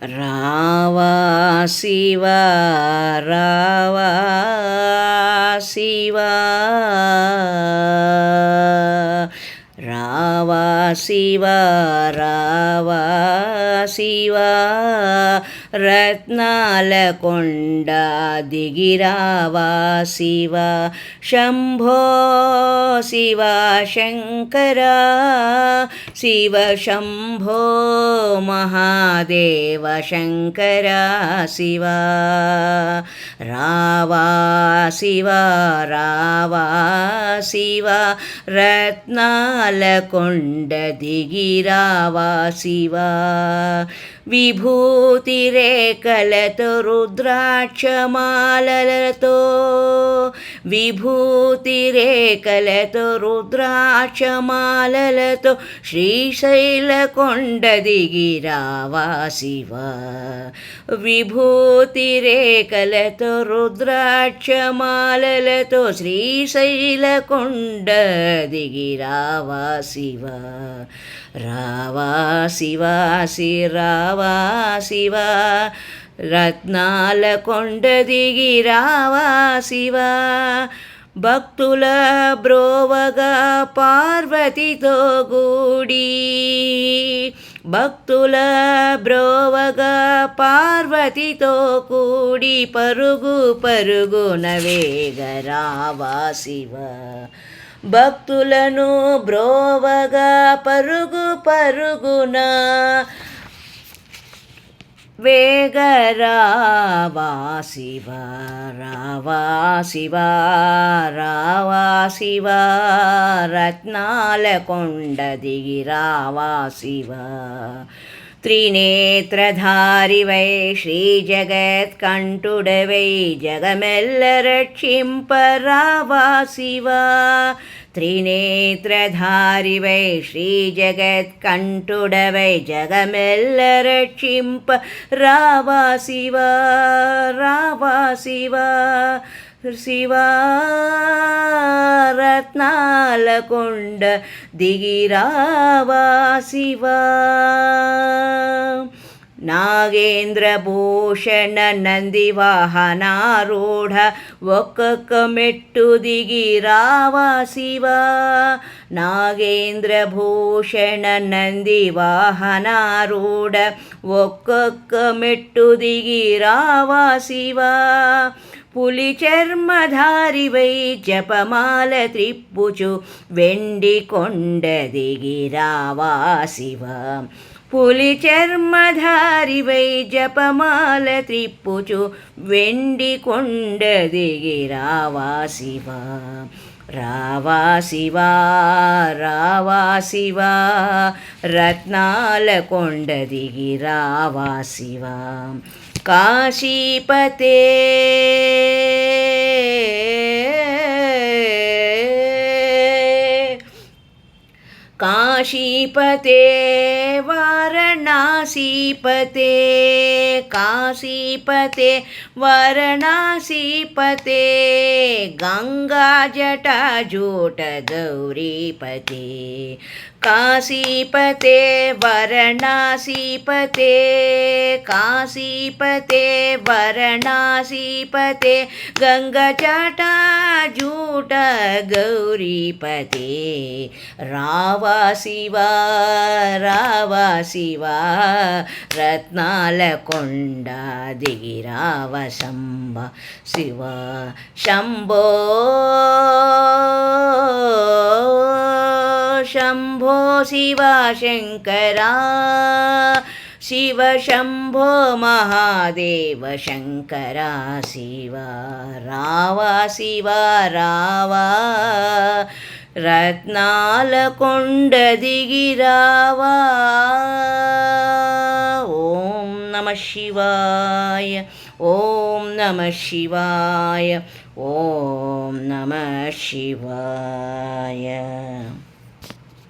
రావా శివా రావా శివా రావా శివా రావా శివా రత్నాల కొండ దిగిరావా శివ శంభో శివ శంకర శివ శంభో మహాదేవ శంకర శివ రావా శివ రావా శివ రత్నాల కొండ దిగిరావా శివ విభూతి రేఖలతో రుద్రాక్షమాలలతో విభూతి రేఖలతో రుద్రాక్షమాలలతో శ్రీశైల కొండ దిగిరావా శివ విభూతి రేఖలతో రుద్రాక్షమాలలతో శ్రీశైల కొండ దిగిరావా శివ రావా శివ రావా శివ రత్నాల కొండ దిగిరావా శివ భక్తుల బ్రోవగా పార్వతితో గూడి భక్తుల బ్రోవగా పార్వతితో కూడి పరుగు పరుగున వేగరావా శివ భక్తులను బ్రోవగా పరుగు పరుగున వేగరావా శివ రావా శివ రావా శివ రత్నాల కొండ దిగిరావా శివ త్రినేత్రధారివై శ్రీజగత్కంఠుడవై జగమెల్ల రక్షింపరావా శివ త్రినేత్రధారివై శ్రీజగత్కంఠుడవై జగమెల్ల రక్షింప రావా శివ రావా శివ శివా రత్నాల కొండ దిగిరావా శివ నాగేంద్రభూషణ నంది వాహనారూఢ ఒక్కొక్క మెట్టు దిగిరావా శివ నాగేంద్రభూషణ నంది వాహనారూఢ ఒక్కొక్క మెట్టు దిగిరావా శివ పులి చర్మధారివై జపమాల త్రిప్పుచు వెండి కొండ దిగిరావా శివ పులి చర్మధారివై జపమాల త్రిప్పుచు వెండి కొండ దిగిరావా శివ రావా శివ రావా శివ రత్నాల కొండ దిగిరావా శివ కాశీపతే काशीपते वाराणसीपते काशीपते वाराणसीपते गंगाजटाजूट गौरीपते काशीपते वाराणसीपते काशीपते वाराणसीपते गंगाजटाजूट गौरीपते रावा శివా రావా శివా రత్నాల కొండ దిగిరావ శంభ శివ శంభో శంభో శివ శంకరా శివ శంభో మహాదేవ శంకర శివ రావా శివ రావా రత్నాల కొండ దిగిరావా ఓం నమః శివాయ ఓం నమః శివాయ ఓం నమః శివాయ